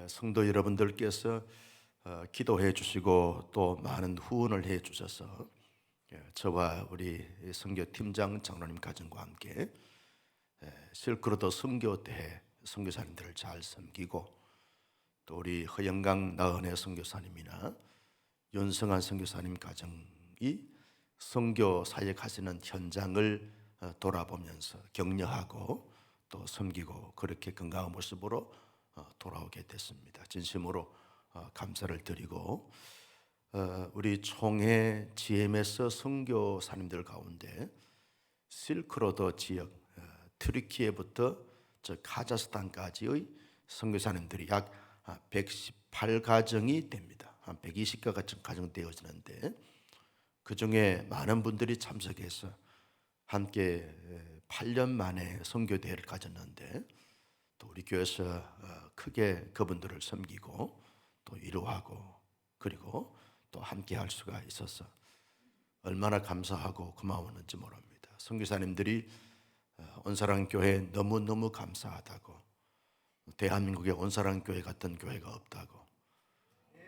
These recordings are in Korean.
성도 여러분들께서 기도해 주시고 또 많은 후원을 해 주셔서 저와 우리 선교팀장 장로님 가정과 함께 실크로도 선교대회 선교사님들을 잘 섬기고 또 우리 허영강 나은혜 선교사님이나 윤성한 선교사님 가정이 선교 사역하시는 현장을 돌아보면서 격려하고 또 섬기고 그렇게 건강한 모습으로 돌아오게 됐습니다. 진심으로 감사를 드리고 우리 총회 GMS 선교사님들 가운데 실크로드 지역 트리키예부터 저 카자흐스탄까지의 선교사님들이 약 118가정이 됩니다. 한 120가정 가정되어지는데 그 중에 많은 분들이 참석해서 함께 8년 만에 선교대회를 가졌는데 또 우리 교회에서 크게 그분들을 섬기고 또 위로하고 그리고 또 함께 할 수가 있어서 얼마나 감사하고 고마웠는지 모릅니다. 선교사님들이 온사랑교회 너무너무 감사하다고, 대한민국에 온사랑교회 같은 교회가 없다고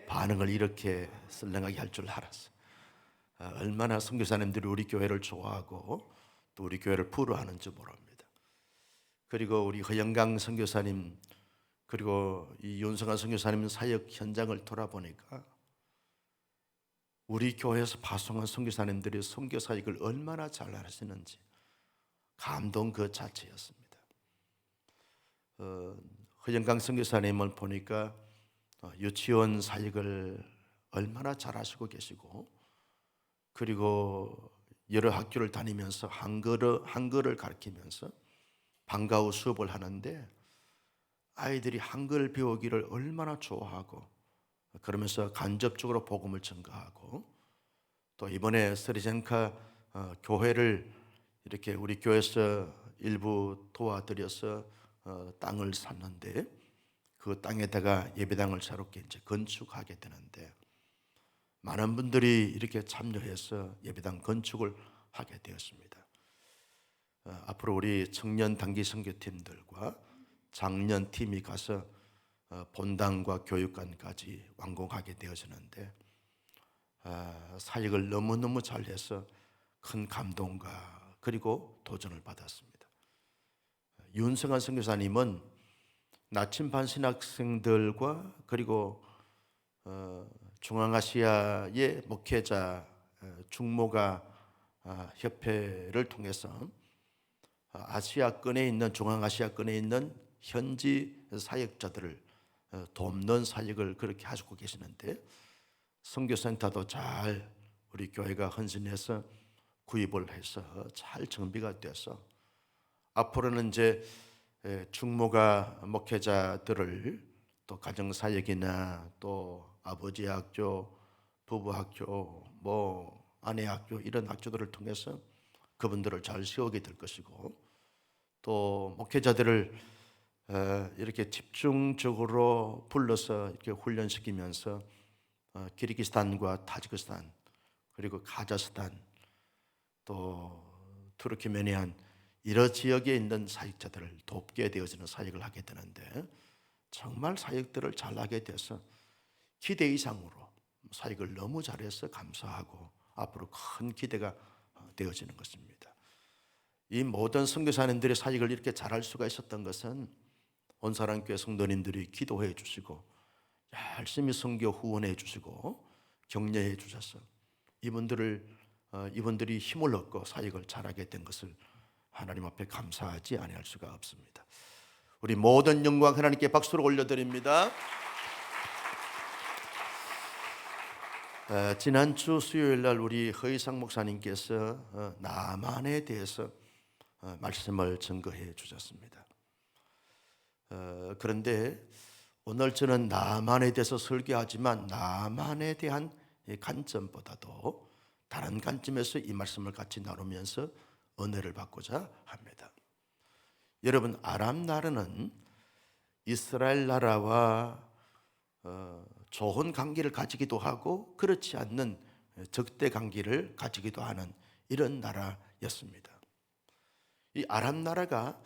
반응을 이렇게 썰렁하게 할 줄 알았어요. 얼마나 선교사님들이 우리 교회를 좋아하고 또 우리 교회를 부러워하는지 모릅니다. 그리고 우리 허영강 선교사님 그리고 이 윤성한 선교사님 사역 현장을 돌아보니까 우리 교회에서 파송한 선교사님들이 선교 사역을 얼마나 잘 하시는지 감동 그 자체였습니다. 허영강 선교사님을 보니까 유치원 사역을 얼마나 잘 하시고 계시고 그리고 여러 학교를 다니면서 한글을 가르치면서 방과 후 수업을 하는데 아이들이 한글 배우기를 얼마나 좋아하고 그러면서 간접적으로 복음을 전가하고 또 이번에 스리젠카 교회를 이렇게 우리 교회에서 일부 도와드려서 땅을 샀는데 그 땅에다가 예배당을 새롭게 이제 건축하게 되는데 많은 분들이 이렇게 참여해서 예배당 건축을 하게 되었습니다. 앞으로 우리 청년 단기 선교팀들과 장년 팀이 가서 본당과 교육관까지 완공하게 되어지는데 사역을 너무너무 잘해서 큰 감동과 그리고 도전을 받았습니다. 윤성한 선교사님은 나침반 신학생들과 그리고 중앙아시아의 목회자 중모가 협회를 통해서 아시아권에 있는 중앙아시아권에 있는 현지 사역자들을 돕는 사역을 그렇게 하시고 계시는데 선교센터도 잘 우리 교회가 헌신해서 구입을 해서 잘 정비가 돼서 앞으로는 이제 중모가 목회자들을 또 가정사역이나 또 아버지 학교, 부부 학교, 뭐 아내 학교 이런 학교들을 통해서 그분들을 잘 세우게 될 것이고 또 목회자들을 이렇게 집중적으로 불러서 이렇게 훈련시키면서 키르기스탄과 타지키스탄 그리고 카자흐스탄 또 투르키메니안 여러 지역에 있는 사역자들을 돕게 되어지는 사역을 하게 되는데 정말 사역들을 잘하게 돼서 기대 이상으로 사역을 너무 잘해서 감사하고 앞으로 큰 기대가 되어지는 것입니다. 이 모든 선교사님들의 사역을 이렇게 잘할 수가 있었던 것은 온사랑교회 성도님들이 기도해 주시고 열심히 선교 후원해 주시고 격려해 주셔서 이분들이 힘을 얻고 사역을 잘하게 된 것을 하나님 앞에 감사하지 아니할 수가 없습니다. 우리 모든 영광 하나님께 박수를 올려드립니다. 지난주 수요일 날 우리 허이상 목사님께서 남한에 대해서 말씀을 증거해 주셨습니다. 그런데 오늘 저는 남한에 대해서 설교하지만 남한에 대한 관점보다도 다른 관점에서 이 말씀을 같이 나누면서 은혜를 받고자 합니다. 여러분, 아람 나라는 이스라엘 나라와 좋은 관계를 가지기도 하고 그렇지 않는 적대 관계를 가지기도 하는 이런 나라였습니다. 이 아람 나라가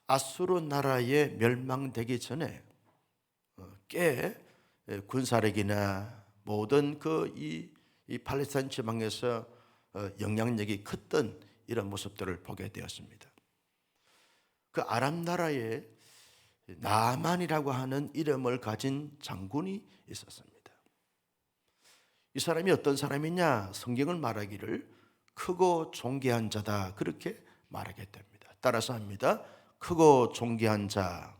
아수르 나라에 멸망되기 전에 꽤 군사력이나 모든 이 팔레스타인 지방에서 영향력이 컸던 이런 모습들을 보게 되었습니다. 그 아람 나라에 나만이라고 하는 이름을 가진 장군이 있었습니다. 이 사람이 어떤 사람이냐? 성경을 말하기를 크고 존귀한 자다, 그렇게 말하게 됩니다. 따라서 합니다. 크고 존귀한 자.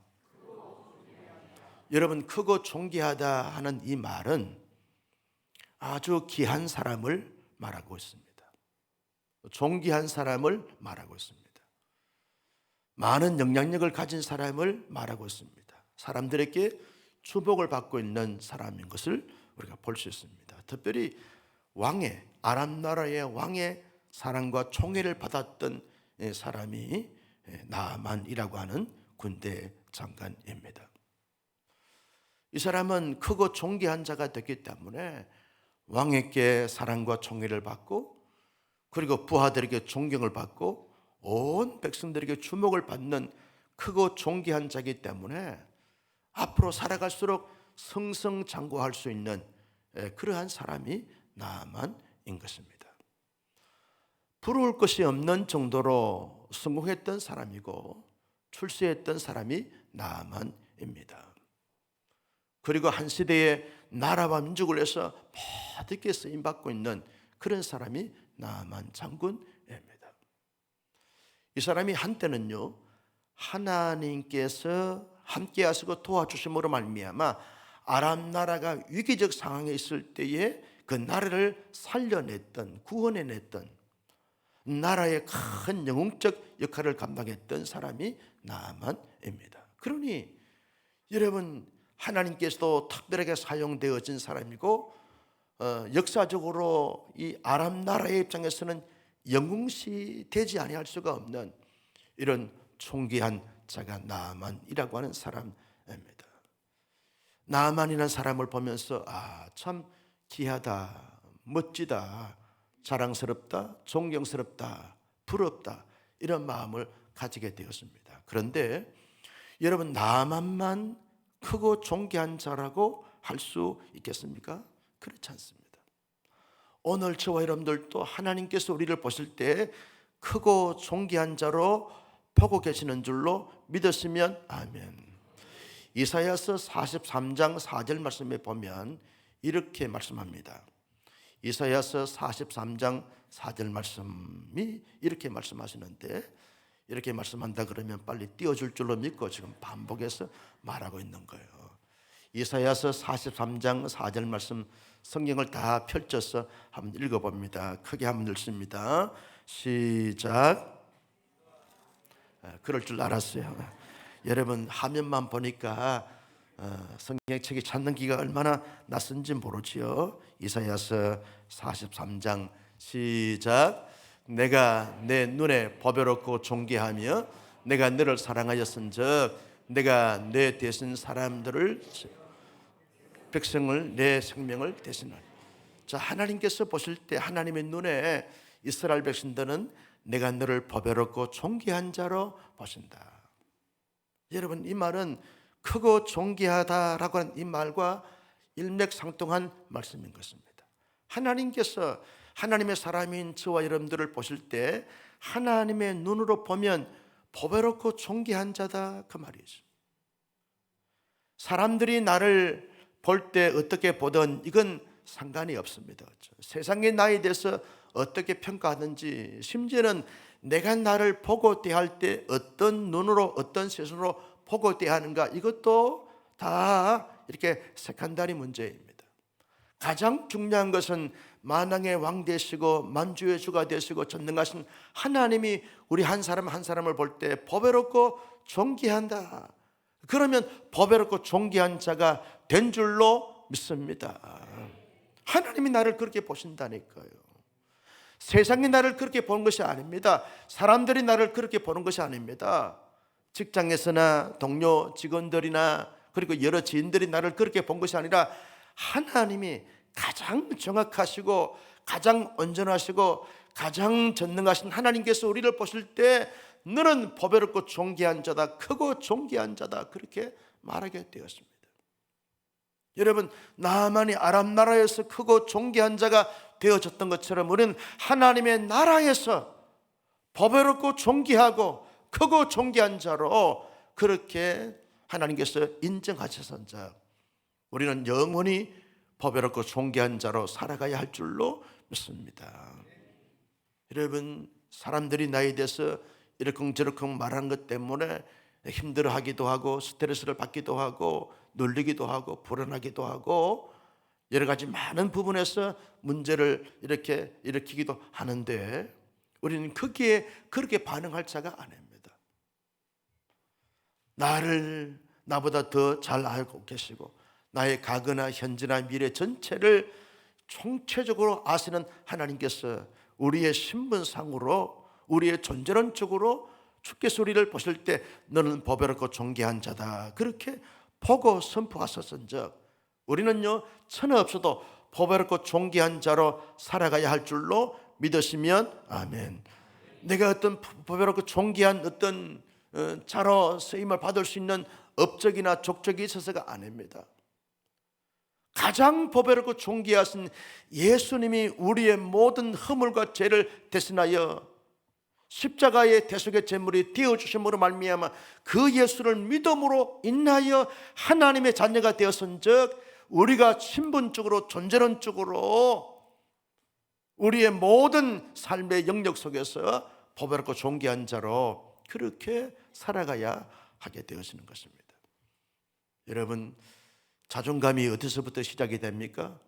여러분, 크고 존귀하다 하는 이 말은 아주 귀한 사람을 말하고 있습니다. 존귀한 사람을 말하고 있습니다. 많은 영향력을 가진 사람을 말하고 있습니다. 사람들에게 주목을 받고 있는 사람인 것을 우리가 볼 수 있습니다. 특별히 왕의, 아람 나라의 왕의 사랑과 총애를 받았던 사람이 나만이라고 하는 군대 장관입니다. 이 사람은 크고 존귀한 자가 됐기 때문에 왕에게 사랑과 총애를 받고, 그리고 부하들에게 존경을 받고 온 백성들에게 주목을 받는 크고 존귀한 자이기 때문에 앞으로 살아갈수록 승승장구할 수 있는 그러한 사람이 나만인 것입니다. 부러울 것이 없는 정도로 성공했던 사람이고 출세했던 사람이 나만입니다. 그리고 한 시대에 나라와 민족을 위해서 모두게 쓰임받고 있는 그런 사람이 나만 장군입니다. 이 사람이 한때는요, 하나님께서 함께 하시고 도와주심으로 말미암아 아람 나라가 위기적 상황에 있을 때에 그 나라를 살려냈던, 구원해냈던, 나라의 큰 영웅적 역할을 감당했던 사람이 나만입니다. 그러니 여러분, 하나님께서도 특별하게 사용되어진 사람이고 역사적으로 이 아람 나라의 입장에서는 영웅시 되지 아니할 수가 없는 이런 존귀한 자가 나만이라고 하는 사람입니다. 나만이라는 사람을 보면서 참 귀하다, 멋지다, 자랑스럽다, 존경스럽다, 부럽다, 이런 마음을 가지게 되었습니다. 그런데 여러분, 나만만 크고 존귀한 자라고 할 수 있겠습니까? 그렇지 않습니다. 오늘 저와 여러분들도 하나님께서 우리를 보실 때 크고 존귀한 자로 보고 계시는 줄로 믿었으면 아멘. 이사야서 43장 4절 말씀에 보면 이렇게 말씀합니다. 이사야서 43장 4절 말씀이 이렇게 말씀하시는데, 이렇게 말씀한다 그러면 빨리 띄워줄 줄로 믿고 지금 반복해서 말하고 있는 거예요. 이사야서 43장 4절 말씀, 성경을 다 펼쳐서 한번 읽어봅니다. 크게 한번 읽습니다. 시작. 그럴 줄 알았어요. 여러분, 화면만 보니까 성경책이 찾는 기가 얼마나 낯선지 모르지요. 이사야서 43장 시작. 내가 내 눈에 보배롭고 존귀하며 내가 너를 사랑하였은즉 내가 내 대신 사람들을, 백성을, 내 생명을 대신하리. 자, 하나님께서 보실 때 하나님의 눈에 이스라엘 백성들은 내가 너를 보배롭고 존귀한 자로 보신다. 여러분, 이 말은 크고 존귀하다라고 하는 이 말과 일맥상통한 말씀인 것입니다. 하나님께서 하나님의 사람인 저와 여러분들을 보실 때 하나님의 눈으로 보면 보배롭고 존귀한 자다, 그 말이죠. 사람들이 나를 볼 때 어떻게 보든 이건 상관이 없습니다. 세상의 나에 대해서 어떻게 평가하든지, 심지어는 내가 나를 보고 대할 때 어떤 눈으로, 어떤 시선으로 보고 대하는가, 이것도 다 이렇게 세컨다리 문제입니다. 가장 중요한 것은 만왕의 왕 되시고 만주의 주가 되시고 전능하신 하나님이 우리 한 사람 한 사람을 볼 때 보배롭고 존귀한다. 그러면 보배롭고 존귀한 자가 된 줄로 믿습니다. 하나님이 나를 그렇게 보신다니까요. 세상이 나를 그렇게 보는 것이 아닙니다. 사람들이 나를 그렇게 보는 것이 아닙니다. 직장에서나 동료 직원들이나 그리고 여러 지인들이 나를 그렇게 본 것이 아니라 하나님이 가장 정확하시고 가장 온전하시고 가장 전능하신 하나님께서 우리를 보실 때 너는 보배롭고 존귀한 자다, 크고 존귀한 자다, 그렇게 말하게 되었습니다. 여러분, 나만이 아람 나라에서 크고 존귀한 자가 되어졌던 것처럼 우리는 하나님의 나라에서 보배롭고 존귀하고 크고 존귀한 자로 그렇게 하나님께서 인정하셔서 우리는 영원히 보배롭고 존귀한 자로 살아가야 할 줄로 믿습니다. 여러분, 사람들이 나에 대해서 이러쿵저러쿵 말하는 것 때문에 힘들어하기도 하고 스트레스를 받기도 하고 놀리기도 하고 불안하기도 하고 여러 가지 많은 부분에서 문제를 이렇게 일으키기도 하는데 우리는 거기에 그렇게 반응할 자가 아닙니다. 나를 나보다 더 잘 알고 계시고 나의 과거나 현재나 미래 전체를 총체적으로 아시는 하나님께서 우리의 신분상으로 우리의 존재론적으로 주께서 우리를 보실 때 너는 보배롭고 존귀한 자다 그렇게 보고 선포하셨은즉 우리는요 천하 없어도 보배롭고 존귀한 자로 살아가야 할 줄로 믿으시면 아멘. 내가 어떤 보배롭고 존귀한 어떤 자로 쓰임을 받을 수 있는 업적이나 족적이 있어서가 아닙니다. 가장 보배롭고 존귀하신 예수님이 우리의 모든 허물과 죄를 대신하여 십자가의 대속의 제물이 되어주심으로 말미암아 그 예수를 믿음으로 인하여 하나님의 자녀가 되었은즉 우리가 신분적으로 존재론적으로 우리의 모든 삶의 영역 속에서 보배롭고 존귀한 자로 그렇게 살아가야 하게 되어지는 것입니다. 여러분, 자존감이 어디서부터 시작이 됩니까?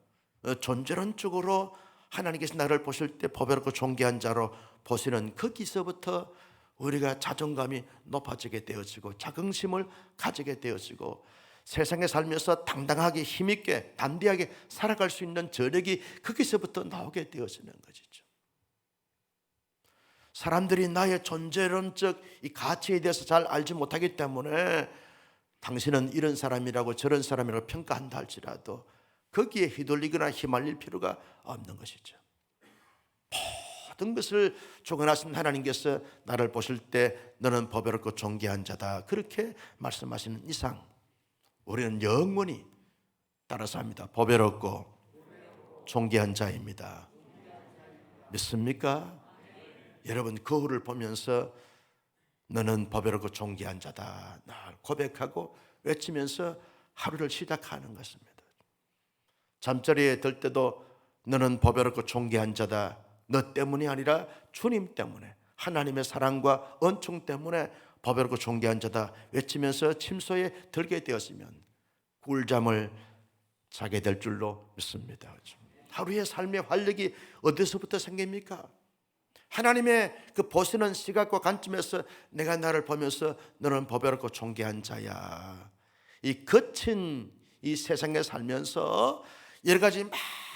존재론적으로 하나님께서 나를 보실 때 보배롭고 존귀한 자로 보시는 거기서부터 우리가 자존감이 높아지게 되어지고 자긍심을 가지게 되어지고 세상에 살면서 당당하게 힘있게 담대하게 살아갈 수 있는 저력이 거기서부터 나오게 되어지는 것이죠. 사람들이 나의 존재론적 이 가치에 대해서 잘 알지 못하기 때문에 당신은 이런 사람이라고 저런 사람이라고 평가한다 할지라도 거기에 휘둘리거나 휘말릴 필요가 없는 것이죠. 모든 것을 주관하신 하나님께서 나를 보실 때 너는 보배롭고 존귀한 자다 그렇게 말씀하시는 이상 우리는 영원히 따라서 합니다. 보배롭고 존귀한 자입니다. 믿습니까? 여러분, 거울을 보면서 너는 보배롭고 존귀한 자다 날 고백하고 외치면서 하루를 시작하는 것입니다. 잠자리에 들 때도 너는 보배롭고 존귀한 자다 너 때문이 아니라 주님 때문에 하나님의 사랑과 은총 때문에 보배롭고 존귀한 자다 외치면서 침소에 들게 되었으면 꿀잠을 자게 될 줄로 믿습니다. 하루의 삶의 활력이 어디서부터 생깁니까? 하나님의 그 보시는 시각과 관점에서 내가 나를 보면서 너는 보배롭고 존귀한 자야. 이 거친 이 세상에 살면서 여러 가지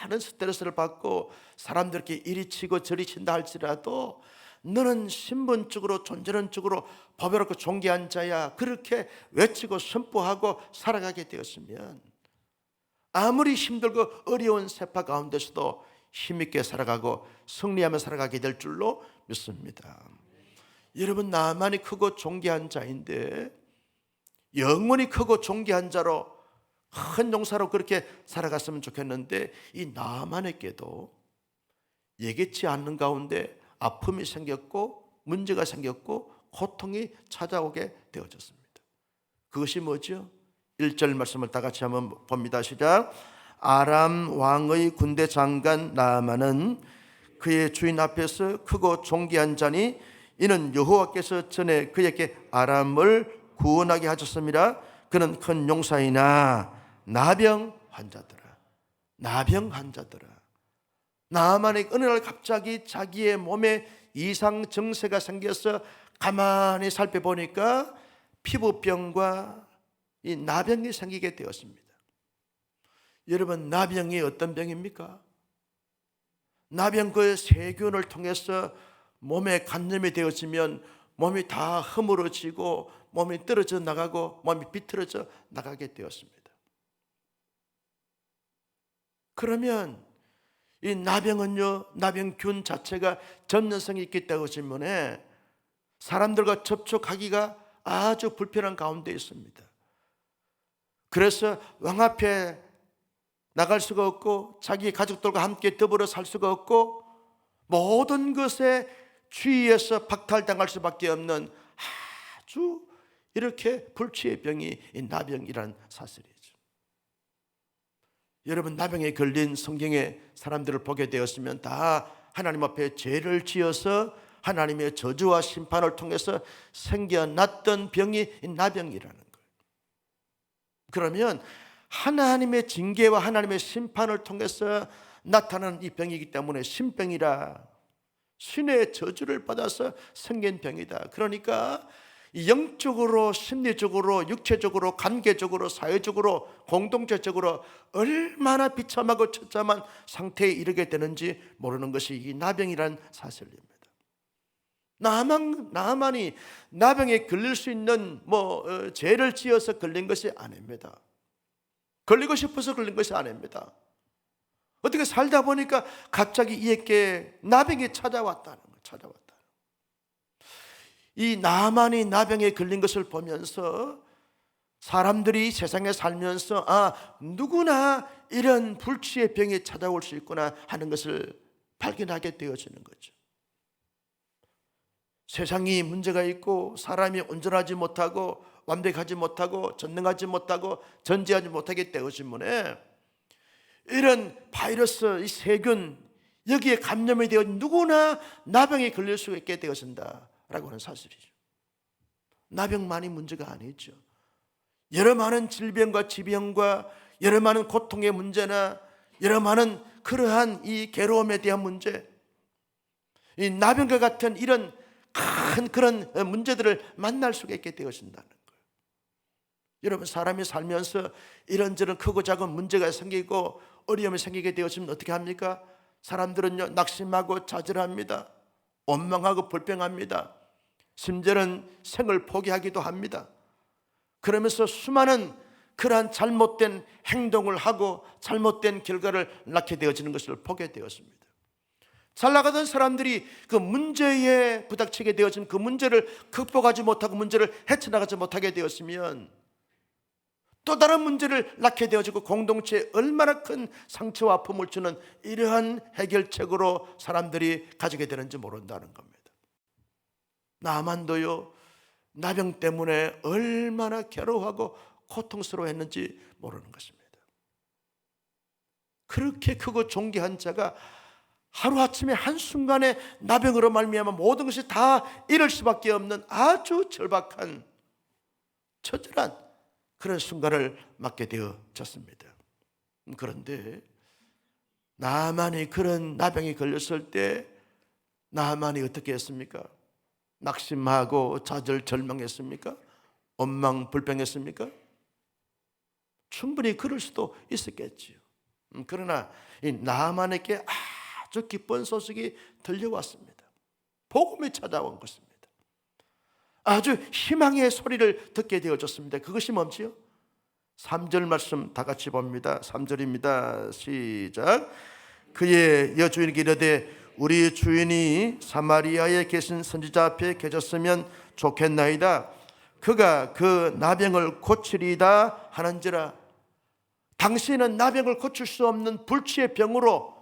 많은 스트레스를 받고 사람들께 이리 치고 저리 친다 할지라도 너는 신분적으로 존재론적으로 보배롭고 존귀한 자야 그렇게 외치고 선포하고 살아가게 되었으면 아무리 힘들고 어려운 세파 가운데서도 힘있게 살아가고 승리하며 살아가게 될 줄로 믿습니다. 여러분, 나만이 크고 존귀한 자인데 영원히 크고 존귀한 자로 큰 용사로 그렇게 살아갔으면 좋겠는데 이 나만에게도 예기치 않는 가운데 아픔이 생겼고 문제가 생겼고 고통이 찾아오게 되어졌습니다. 그것이 뭐죠? 1절 말씀을 다 같이 한번 봅니다. 시작. 아람 왕의 군대 장관 나아만은 그의 주인 앞에서 크고 존귀한 자니 이는 여호와께서 전에 그에게 아람을 구원하게 하셨습니다. 그는 큰 용사이나 나병 환자더라. 나병 환자더라. 나아만이 어느 날 갑자기 자기의 몸에 이상 증세가 생겨서 가만히 살펴보니까 피부병과 이 나병이 생기게 되었습니다. 여러분, 나병이 어떤 병입니까? 나병 그 세균을 통해서 몸에 감염이 되어지면 몸이 다 허물어지고 몸이 떨어져 나가고 몸이 비틀어져 나가게 되었습니다. 그러면 이 나병은요, 나병균 자체가 전염성이 있기 때문에 사람들과 접촉하기가 아주 불편한 가운데 있습니다. 그래서 왕 앞에 나갈 수가 없고 자기 가족들과 함께 더불어 살 수가 없고 모든 것에 주위에서 박탈당할 수밖에 없는 아주 이렇게 불치의 병이 이 나병이란 사슬이죠. 여러분, 나병에 걸린 성경의 사람들을 보게 되었으면 다 하나님 앞에 죄를 지어서 하나님의 저주와 심판을 통해서 생겨났던 병이 이 나병이라는 거예요. 그러면 하나님의 징계와 하나님의 심판을 통해서 나타나는 이 병이기 때문에 신병이라, 신의 저주를 받아서 생긴 병이다. 그러니까 영적으로, 심리적으로, 육체적으로, 관계적으로, 사회적으로, 공동체적으로 얼마나 비참하고 처참한 상태에 이르게 되는지 모르는 것이 이 나병이란 사슬입니다. 나만이 나병에 걸릴 수 있는 죄를 지어서 걸린 것이 아닙니다. 걸리고 싶어서 걸린 것이 아닙니다. 어떻게 살다 보니까 갑자기 이에게 나병이 찾아왔다는 거예요. 이 나만이 나병에 걸린 것을 보면서 사람들이 세상에 살면서 누구나 이런 불치의 병이 찾아올 수 있구나 하는 것을 발견하게 되어지는 거죠. 세상이 문제가 있고 사람이 온전하지 못하고 완벽하지 못하고 전능하지 못하고 전지하지 못하기 때문에 이런 바이러스, 이 세균, 여기에 감염이 되어 누구나 나병에 걸릴 수 있게 되어진다라고 하는 사실이죠. 나병만이 문제가 아니죠. 여러 많은 질병과 지병과 여러 많은 고통의 문제나 여러 많은 그러한 이 괴로움에 대한 문제, 이 나병과 같은 이런 큰 그런 문제들을 만날 수가 있게 되어진다는 거예요. 여러분, 사람이 살면서 이런저런 크고 작은 문제가 생기고 어려움이 생기게 되어지면 어떻게 합니까? 사람들은요, 낙심하고 좌절합니다. 원망하고 불평합니다. 심지어는 생을 포기하기도 합니다. 그러면서 수많은 그러한 잘못된 행동을 하고 잘못된 결과를 낳게 되어지는 것을 보게 되었습니다. 잘 나가던 사람들이 그 문제에 부닥치게 되어진 그 문제를 극복하지 못하고 문제를 헤쳐나가지 못하게 되었으면 또 다른 문제를 낳게 되어지고 공동체에 얼마나 큰 상처와 아픔을 주는 이러한 해결책으로 사람들이 가지게 되는지 모른다는 겁니다. 나만도요, 나병 때문에 얼마나 괴로워하고 고통스러워했는지 모르는 것입니다. 그렇게 크고 존귀한 자가 하루아침에 한순간에 나병으로 말미암아 모든 것이 다 잃을 수밖에 없는 아주 절박한 처절한 그런 순간을 맞게 되어졌습니다. 그런데 나만이 그런 나병이 걸렸을 때 나만이 어떻게 했습니까? 낙심하고 좌절 절망했습니까? 원망 불평했습니까? 충분히 그럴 수도 있었겠지요. 그러나 이 나만에게 아주 기쁜 소식이 들려왔습니다. 복음이 찾아온 것입니다. 아주 희망의 소리를 듣게 되어졌습니다. 그것이 뭔지요? 3절 말씀 다 같이 봅니다. 3절입니다. 시작. 그의 여주인에게 이르되 우리 주인이 사마리아에 계신 선지자 앞에 계셨으면 좋겠나이다. 그가 그 나병을 고치리이다 하는지라. 당시에는 나병을 고칠 수 없는 불치의 병으로,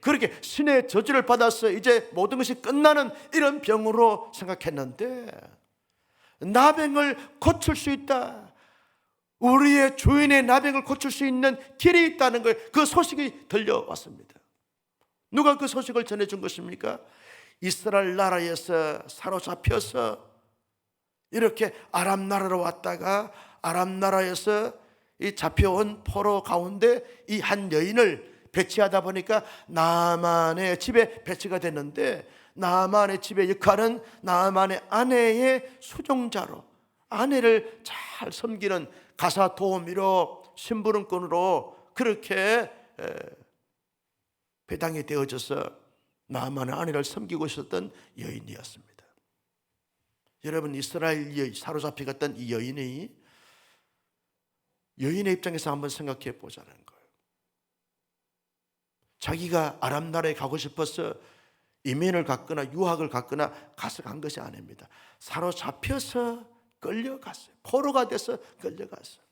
그렇게 신의 저주를 받아서 이제 모든 것이 끝나는 이런 병으로 생각했는데 나병을 고칠 수 있다, 우리의 주인의 나병을 고칠 수 있는 길이 있다는 걸, 그 소식이 들려왔습니다. 누가 그 소식을 전해준 것입니까? 이스라엘 나라에서 사로잡혀서 이렇게 아람 나라로 왔다가 아람 나라에서 이 잡혀온 포로 가운데 이 한 여인을 배치하다 보니까 나만의 집에 배치가 됐는데, 나만의 집의 역할은 나만의 아내의 수종자로, 아내를 잘 섬기는 가사 도우미로, 심부름꾼으로 그렇게 배당이 되어져서 나만의 아내를 섬기고 있었던 여인이었습니다. 여러분, 이스라엘 사로잡혀 갔던 이 여인의 입장에서 한번 생각해 보자는 거예요. 자기가 아람 나라에 가고 싶어서 이민을 갔거나 유학을 갔거나 가서 간 것이 아닙니다. 사로잡혀서 끌려갔어요. 포로가 돼서 끌려갔어요.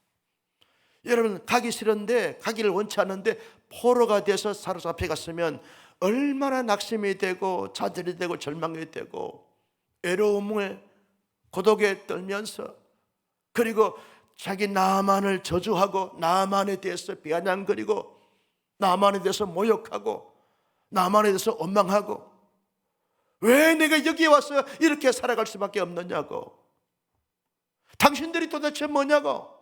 여러분, 가기 싫은데, 가기를 원치 않는데 포로가 돼서 사로잡혀 갔으면 얼마나 낙심이 되고 좌절이 되고 절망이 되고 외로움에 고독에 떨면서, 그리고 자기 나만을 저주하고 나만에 대해서 비아냥거리고 나만에 대해서 모욕하고 나만에 대해서 원망하고, 왜 내가 여기에 와서 이렇게 살아갈 수밖에 없느냐고, 당신들이 도대체 뭐냐고,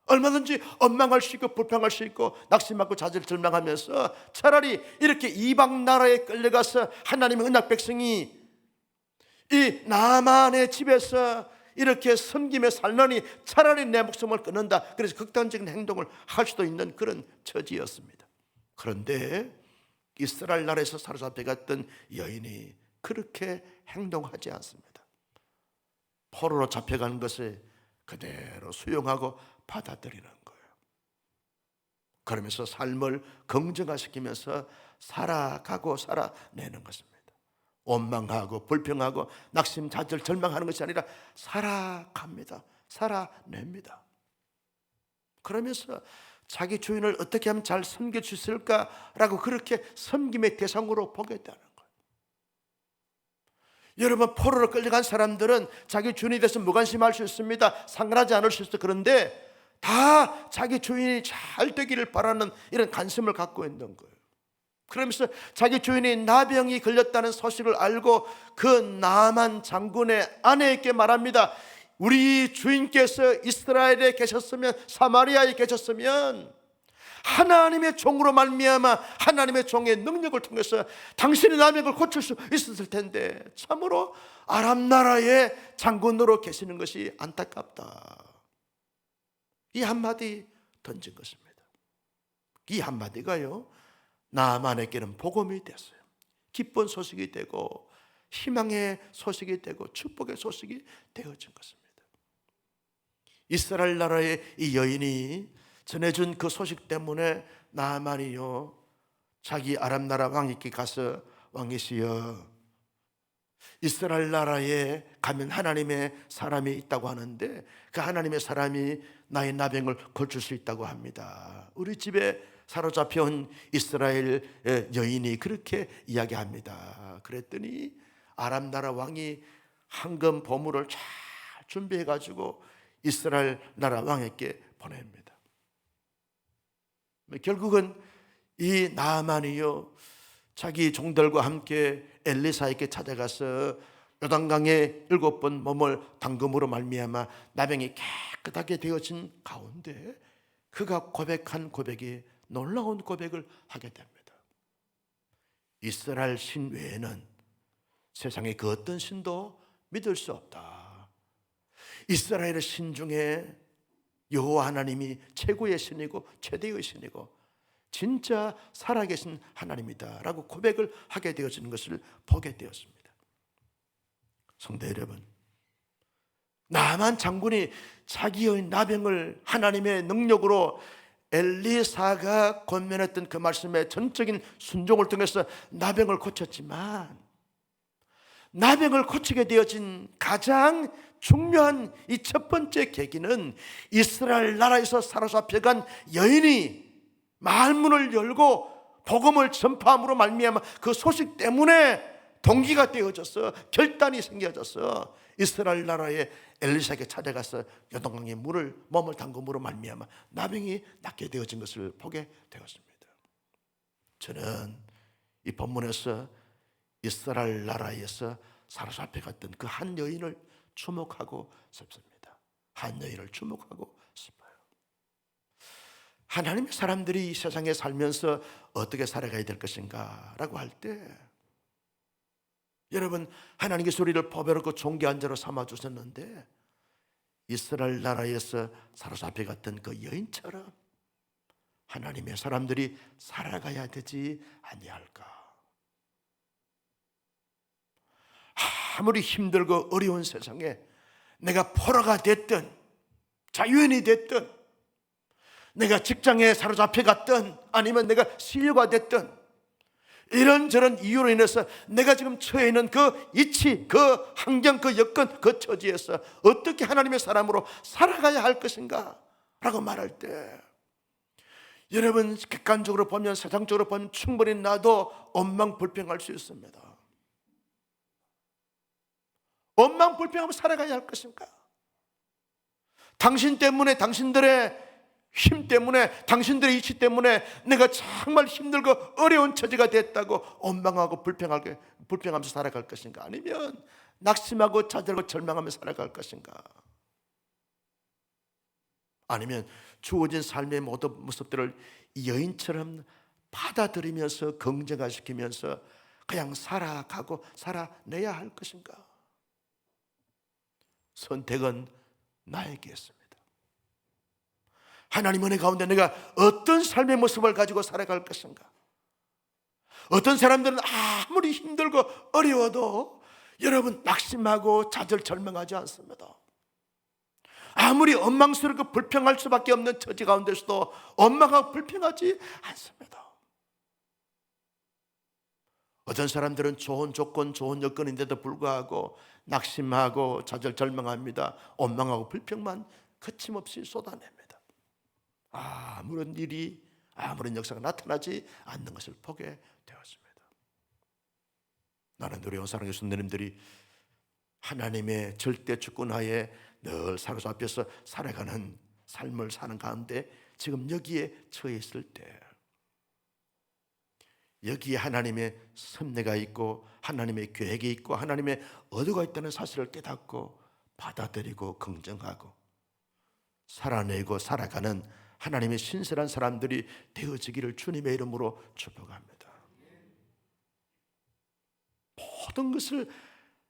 얼마든지 원망할 수 있고 불평할 수 있고 낙심하고 좌절절망하면서 차라리 이렇게 이방 나라에 끌려가서 하나님의 언약 백성이 이 나만의 집에서 이렇게 섬김에 살려니 차라리 내 목숨을 끊는다. 그래서 극단적인 행동을 할 수도 있는 그런 처지였습니다. 그런데 이스라엘 나라에서 사로잡혀 갔던 여인이 그렇게 행동하지 않습니다. 포로로 잡혀간 것을 그대로 수용하고 받아들이는 거예요. 그러면서 삶을 긍정화시키면서 살아가고 살아내는 것입니다. 원망하고 불평하고 낙심, 좌절, 절망하는 것이 아니라 살아갑니다. 살아냅니다. 그러면서 자기 주인을 어떻게 하면 잘 섬길 수 있을까라고 그렇게 섬김의 대상으로 보게 되는 거예요. 여러분, 포로로 끌려간 사람들은 자기 주인에 대해서 무관심할 수 있습니다. 상관하지 않을 수 있어요. 그런데 다 자기 주인이 잘 되기를 바라는 이런 관심을 갖고 있는 거예요. 그러면서 자기 주인이 나병이 걸렸다는 소식을 알고 그 나만 장군의 아내에게 말합니다. 우리 주인께서 이스라엘에 계셨으면, 사마리아에 계셨으면 하나님의 종으로 말미암아 하나님의 종의 능력을 통해서 당신의 나병을 고칠 수 있었을 텐데 참으로 아람 나라의 장군으로 계시는 것이 안타깝다. 이 한마디 던진 것입니다. 이 한마디가요, 나만에게는 복음이 됐어요. 기쁜 소식이 되고 희망의 소식이 되고 축복의 소식이 되어진 것입니다. 이스라엘 나라의 이 여인이 전해준 그 소식 때문에 나만이요, 자기 아람 나라 왕에게 가서 왕이시여, 이스라엘 나라에 가면 하나님의 사람이 있다고 하는데 그 하나님의 사람이 나의 나병을 고칠 수 있다고 합니다. 우리 집에 사로잡혀온 이스라엘 여인이 그렇게 이야기합니다. 그랬더니 아람 나라 왕이 황금 보물을 잘 준비해 가지고 이스라엘 나라 왕에게 보냅니다. 결국은 이 나아만이요, 자기 종들과 함께 엘리사에게 찾아가서 요단강에 7번 몸을 담금으로 말미암아 나병이 깨끗하게 되어진 가운데 그가 고백한 고백이 놀라운 고백을 하게 됩니다. 이스라엘 신 외에는 세상의 그 어떤 신도 믿을 수 없다. 이스라엘의 신 중에 여호와 하나님이 최고의 신이고 최대의 신이고 진짜 살아계신 하나님이다 라고 고백을 하게 되어지는 것을 보게 되었습니다. 성도 여러분, 나만 장군이 자기의 나병을 하나님의 능력으로 엘리사가 권면했던 그 말씀의 전적인 순종을 통해서 나병을 고쳤지만, 나병을 고치게 되어진 가장 중요한 이 첫 번째 계기는 이스라엘 나라에서 사로잡혀간 여인이 말문을 열고 복음을 전파함으로 말미암아 그 소식 때문에 동기가 되어져서 결단이 생겨져서 이스라엘 나라의 엘리사에게 찾아가서 요단강에 몸을 담금으로 말미암아 나병이 낫게 되어진 것을 보게 되었습니다. 저는 이 본문에서 이스라엘 나라에서 사로잡혀 갔던 그 한 여인을 주목하고 싶습니다. 한 여인을 주목하고 싶어요. 하나님의 사람들이 이 세상에 살면서 어떻게 살아가야 될 것인가 라고 할 때, 여러분, 하나님의 소리를 보배롭고 존귀한 자로 삼아주셨는데 이스라엘 나라에서 사로잡혀 갔던 그 여인처럼 하나님의 사람들이 살아가야 되지 아니할까. 아무리 힘들고 어려운 세상에 내가 포로가 됐든 자유인이 됐든 내가 직장에 사로잡혀 갔든 아니면 내가 시녀가 됐든 이런저런 이유로 인해서 내가 지금 처해 있는 그 이치, 그 환경, 그 여건, 그 처지에서 어떻게 하나님의 사람으로 살아가야 할 것인가 라고 말할 때 여러분, 객관적으로 보면, 세상적으로 보면 충분히 나도 원망불평할 수 있습니다. 원망불평하며 살아가야 할 것인가? 당신 때문에, 당신들의 힘 때문에, 당신들의 이치 때문에 내가 정말 힘들고 어려운 처지가 됐다고 원망하고 불평하면서 살아갈 것인가? 아니면 낙심하고 좌절하고 절망하며 살아갈 것인가? 아니면 주어진 삶의 모든 모습들을 여인처럼 받아들이면서 긍정화시키면서 그냥 살아가고 살아내야 할 것인가? 선택은 나에게 있습니다. 하나님 은혜 가운데 내가 어떤 삶의 모습을 가지고 살아갈 것인가? 어떤 사람들은 아무리 힘들고 어려워도 여러분 낙심하고 좌절 절망하지 않습니다. 아무리 원망스럽고 불평할 수밖에 없는 처지 가운데서도 원망하고 불평하지 않습니다. 어떤 사람들은 좋은 조건, 좋은 여건인데도 불구하고 낙심하고 좌절 절망합니다. 원망하고 불평만 거침없이 쏟아냅니다. 아무런 일이, 아무런 역사가 나타나지 않는 것을 보게 되었습니다. 나는 우리 사랑의 성도님들이 하나님의 절대 주권하에 늘 사로잡혀서 살아가는 삶을 사는 가운데 지금 여기에 처해 있을 때, 여기에 하나님의 섭리가 있고 하나님의 계획이 있고 하나님의 의도가 있다는 사실을 깨닫고 받아들이고 긍정하고 살아내고 살아가는 하나님의 신실한 사람들이 되어지기를 주님의 이름으로 축복합니다. 모든 것을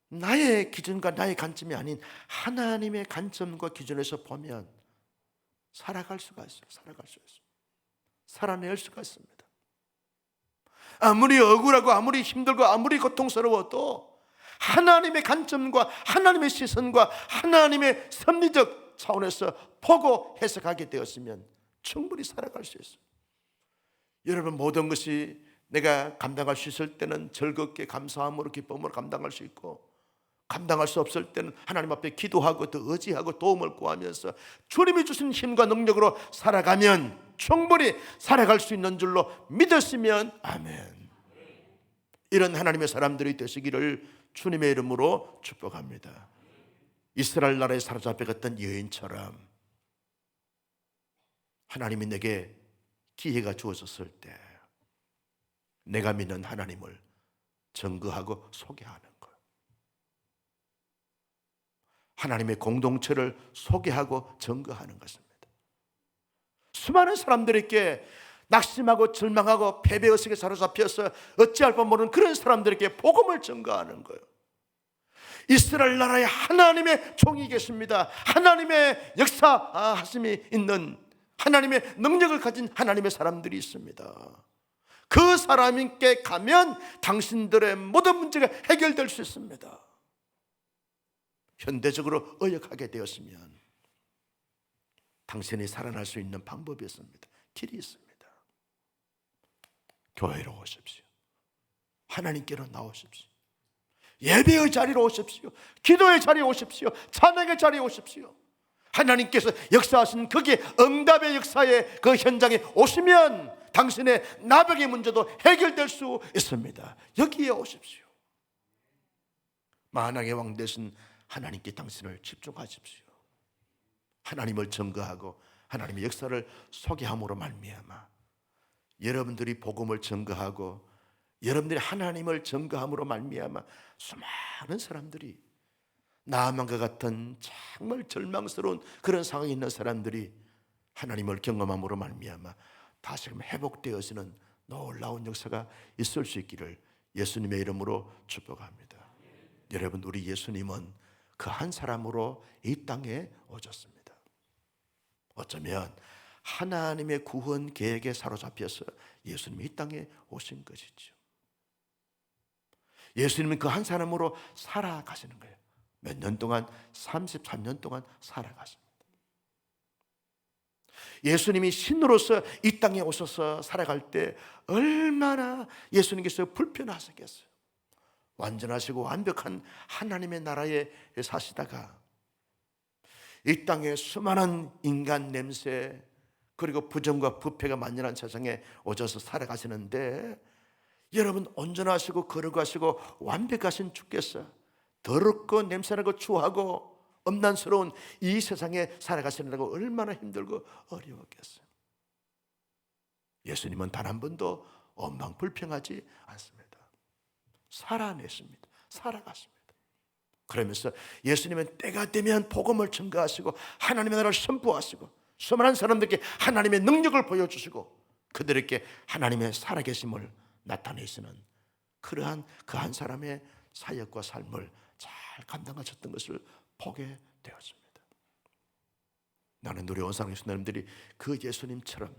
나의 기준과 나의 관점이 아닌 하나님의 관점과 기준에서 보면 살아갈 수가 있어요. 살아갈 수 있어요. 살아낼 수가 있습니다. 아무리 억울하고 아무리 힘들고 아무리 고통스러워도 하나님의 관점과 하나님의 시선과 하나님의 섭리적 차원에서 보고 해석하게 되었으면 충분히 살아갈 수 있어요. 여러분, 모든 것이 내가 감당할 수 있을 때는 즐겁게 감사함으로 기쁨으로 감당할 수 있고, 감당할 수 없을 때는 하나님 앞에 기도하고 더 의지하고 도움을 구하면서 주님이 주신 힘과 능력으로 살아가면 충분히 살아갈 수 있는 줄로 믿었으면 아멘. 이런 하나님의 사람들이 되시기를 주님의 이름으로 축복합니다. 이스라엘 나라에 사로잡혀갔던 여인처럼 하나님이 내게 기회가 주어졌을 때 내가 믿는 하나님을 증거하고 소개하는 거예요. 하나님의 공동체를 소개하고 증거하는 것입니다. 수많은 사람들에게 낙심하고 절망하고 패배의식에 사로잡혀서 어찌할 바 모르는 그런 사람들에게 복음을 증거하는 거예요. 이스라엘 나라에 하나님의 종이 계십니다. 하나님의 역사하심이 있는, 하나님의 능력을 가진 하나님의 사람들이 있습니다. 그 사람께 가면 당신들의 모든 문제가 해결될 수 있습니다. 현대적으로 의역하게 되었으면 당신이 살아날 수 있는 방법이 있습니다. 길이 있습니다. 교회로 오십시오. 하나님께로 나오십시오. 예배의 자리로 오십시오. 기도의 자리에 오십시오. 찬양의 자리에 오십시오. 하나님께서 역사하신 거기에 응답의 역사의 그 현장에 오시면 당신의 나병의 문제도 해결될 수 있습니다. 여기에 오십시오. 만왕의 왕 되신 하나님께 당신을 집중하십시오. 하나님을 증거하고 하나님의 역사를 소개함으로 말미암아 여러분들이 복음을 증거하고 여러분들이 하나님을 증거함으로 말미암아 수많은 사람들이 나만과 같은 정말 절망스러운 그런 상황에 있는 사람들이 하나님을 경험함으로 말미암아 다시금 회복되어지는 놀라운 역사가 있을 수 있기를 예수님의 이름으로 축복합니다. 여러분, 우리 예수님은 그 한 사람으로 이 땅에 오셨습니다. 어쩌면 하나님의 구원 계획에 사로잡혀서 예수님이 이 땅에 오신 것이죠. 예수님은 그 한 사람으로 살아가시는 거예요. 몇 년 동안, 33년 동안 살아가십니다. 예수님이 신으로서 이 땅에 오셔서 살아갈 때 얼마나 예수님께서 불편하셨겠어요. 완전하시고 완벽한 하나님의 나라에 사시다가 이 땅에 수많은 인간 냄새, 그리고 부정과 부패가 만연한 세상에 오셔서 살아가시는데, 여러분 온전하시고 거룩하시고 완벽하신 주께서 더럽고 냄새나고 추하고 엄난스러운 이 세상에 살아가시느라고 얼마나 힘들고 어려웠겠어요. 예수님은 단 한 번도 원망불평하지 않습니다. 살아냈습니다. 살아갔습니다. 그러면서 예수님은 때가 되면 복음을 증거하시고 하나님의 나라를 선포하시고 수많은 사람들에게 하나님의 능력을 보여주시고 그들에게 하나님의 살아계심을 나타내시는 그러한 그 한 사람의 사역과 삶을 잘 감당하셨던 것을 보게 되었습니다. 나는 우리 온상의 예수님들이 그 예수님처럼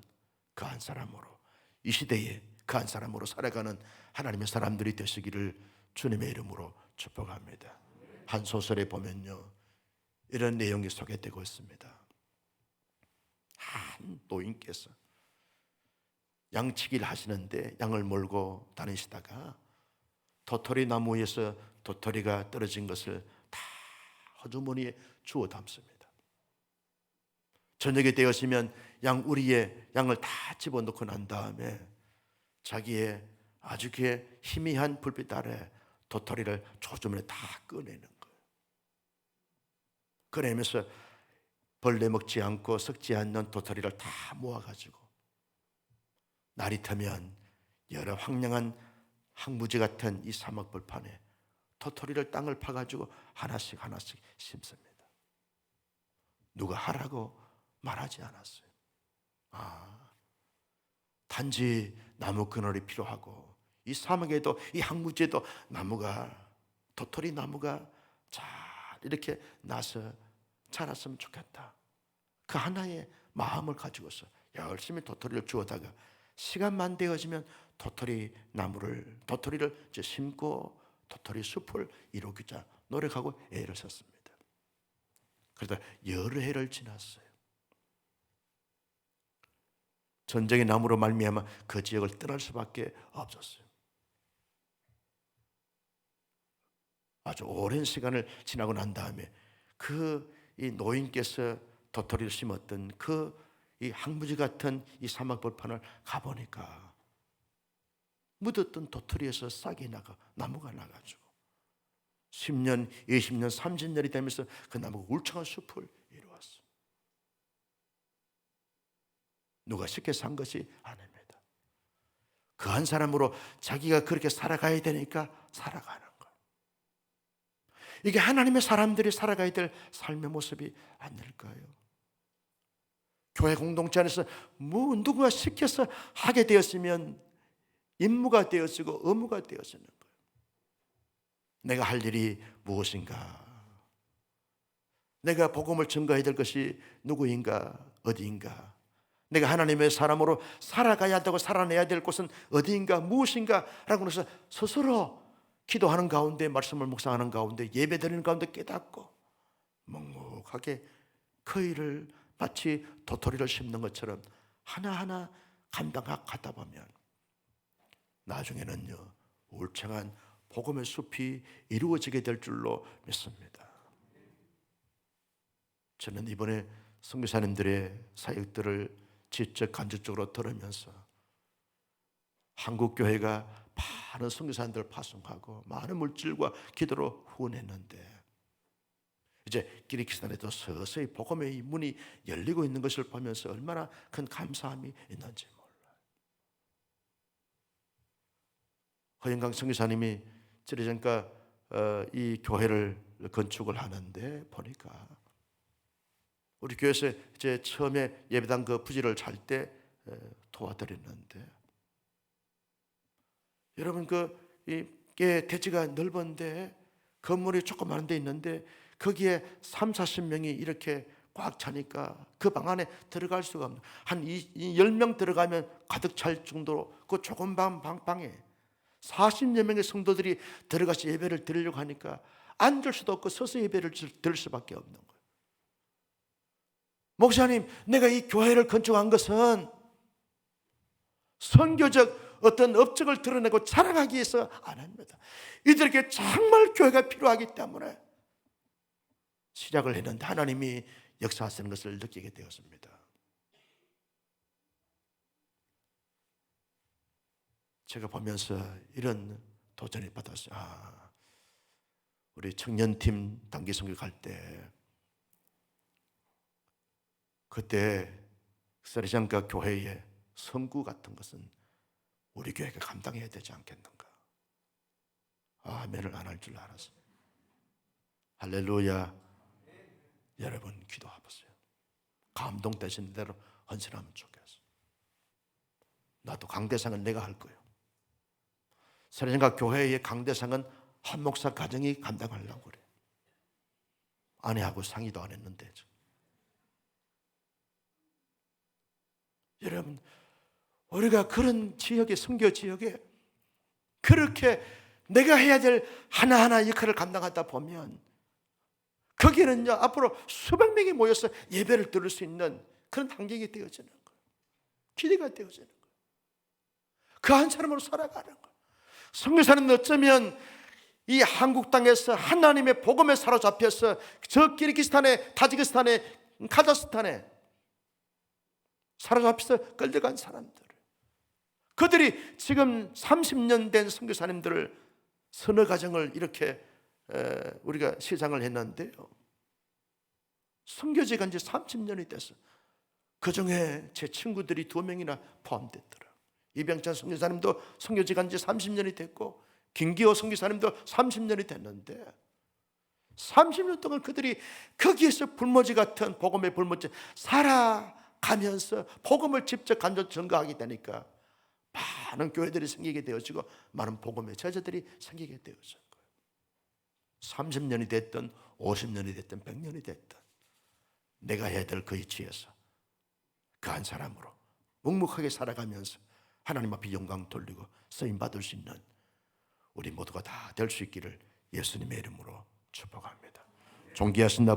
그 한 사람으로 이 시대에 그 한 사람으로 살아가는 하나님의 사람들이 되시기를 주님의 이름으로 축복합니다. 한 소설에 보면요, 이런 내용이 소개되고 있습니다. 한 노인께서 양치기를 하시는데 양을 몰고 다니시다가 도토리 나무 위에서 도토리가 떨어진 것을 다 호주머니에 주워 담습니다. 저녁이 되었으면 양 우리에 양을 다 집어넣고 난 다음에 자기의 아주 희미한 불빛 아래 도토리를 조주머니에 다 꺼내는 거예요. 꺼내면서 벌레 먹지 않고 썩지 않는 도토리를 다 모아가지고 날이 타면 여러 황량한 항무지 같은 이 사막 벌판에 도토리를 땅을 파가지고 하나씩 하나씩 심습니다. 누가 하라고 말하지 않았어요. 단지 나무 그늘이 필요하고 이 사막에도 이 항무지에도 도토리 나무가 잘 이렇게 나서 자랐으면 좋겠다. 그 하나의 마음을 가지고서 열심히 도토리를 주워다가 시간만 되어지면 도토리를 심고 도토리 숲을 이루기자 노력하고 애를 썼습니다. 그러다 여러 해를 지났어요. 전쟁의 나무로 말미암아 그 지역을 떠날 수밖에 없었어요. 아주 오랜 시간을 지나고 난 다음에 이 노인께서 도토리를 심었던 이 항무지 같은 이 사막 벌판을 가보니까 묻었던 도토리에서 싹이 나무가 나가지고 10년, 20년, 30년이 되면서 그 나무가 울창한 숲을 이루었어요. 누가 쉽게 산 것이 아닙니다. 그 한 사람으로 자기가 그렇게 살아가야 되니까 살아가는 거예요. 이게 하나님의 사람들이 살아가야 될 삶의 모습이 아닐까요? 교회 공동체 안에서 누구가 시켜서 하게 되었으면 임무가 되어지고 의무가 되어지는 거예요. 내가 할 일이 무엇인가? 내가 복음을 증거해야 될 것이 누구인가? 어디인가? 내가 하나님의 사람으로 살아가야 되고 살아내야 될 곳은 어디인가? 무엇인가? 라고 해서 스스로 기도하는 가운데, 말씀을 묵상하는 가운데, 예배드리는 가운데 깨닫고 묵묵하게 그 일을 마치 도토리를 심는 것처럼 하나하나 감당하다 보면 나중에는요, 울창한 복음의 숲이 이루어지게 될 줄로 믿습니다. 저는 이번에 선교사님들의 사역들을 직접 간접적으로 들으면서 한국 교회가 많은 선교사님들을 파송하고 많은 물질과 기도로 후원했는데 이제 키르기스탄에도 서서히 복음의 문이 열리고 있는 것을 보면서 얼마나 큰 감사함이 있는지 몰라요. 허영강 선교사님이 지리전가 이 교회를 건축을 하는데 보니까 우리 교회에서 이제 처음에 예배당 그 부지를 잘 때 도와드렸는데 여러분 이게 대지가 넓은데 건물이 조그만 데 있는데 거기에 30-40명이 이렇게 꽉 차니까 그 방 안에 들어갈 수가 없는 한 10명 들어가면 가득 찰 정도로 그 조금 방에 40여 명의 성도들이 들어가서 예배를 드리려고 하니까 앉을 수도 없고 서서 예배를 드릴 수밖에 없는 거예요. 목사님, 내가 이 교회를 건축한 것은 선교적 어떤 업적을 드러내고 자랑하기 위해서 안 합니다. 이들에게 정말 교회가 필요하기 때문에 시작을 했는데 하나님이 역사하시는 것을 느끼게 되었습니다. 제가 보면서 이런 도전을 받았어요. 우리 청년팀 단기 선교 갈 때 그때 세리장가 교회의 선구 같은 것은 우리 교회가 감당해야 되지 않겠는가. 아멘을 안 할 줄 알았어요. 할렐루야. 여러분 기도해보세요. 감동되시는 대로 헌신하면 좋겠어요. 나도 강대상은 내가 할 거예요. 세리장가 교회의 강대상은 한 목사 가정이 감당하려고 그래. 아내하고 상의도 안 했는데. 여러분, 우리가 그런 지역에, 선교 지역에 그렇게 내가 해야 될 하나하나 역할을 감당하다 보면 거기에는요, 앞으로 수백 명이 모여서 예배를 들을 수 있는 그런 환경이 되어지는 거예요. 기대가 되어지는 거예요. 그 한 사람으로 살아가는 거예요. 선교사는 어쩌면 이 한국 땅에서 하나님의 복음에 사로잡혀서 저 키르기스탄에, 타지키스탄에, 카자흐스탄에 사로잡혀서 끌려간 사람들, 그들이 지금 30년 된 선교사님들을 서너 가정을 이렇게 우리가 시장을 했는데요, 선교지가 이제 30년이 됐어. 그 중에 제 친구들이 2명이나 포함됐더라. 이병찬 선교사님도 선교지가 이제 30년이 됐고, 김기호 선교사님도 30년이 됐는데 30년 동안 그들이 거기에서 불모지 같은 복음의 불모지 살아가면서 복음을 직접 간접 전가하게 되니까 많은 교회들이 생기게 되어지고 많은 복음의 제자들이 생기게 되어진 거예요. 30년이 됐든 50년이 됐든 100년이 됐든 내가 해야 될 그 위치에서 그 한 사람으로 묵묵하게 살아가면서 하나님 앞에 영광 돌리고 쓰임 받을 수 있는 우리 모두가 다 될 수 있기를 예수님의 이름으로 축복합니다. 존귀하신 아버지,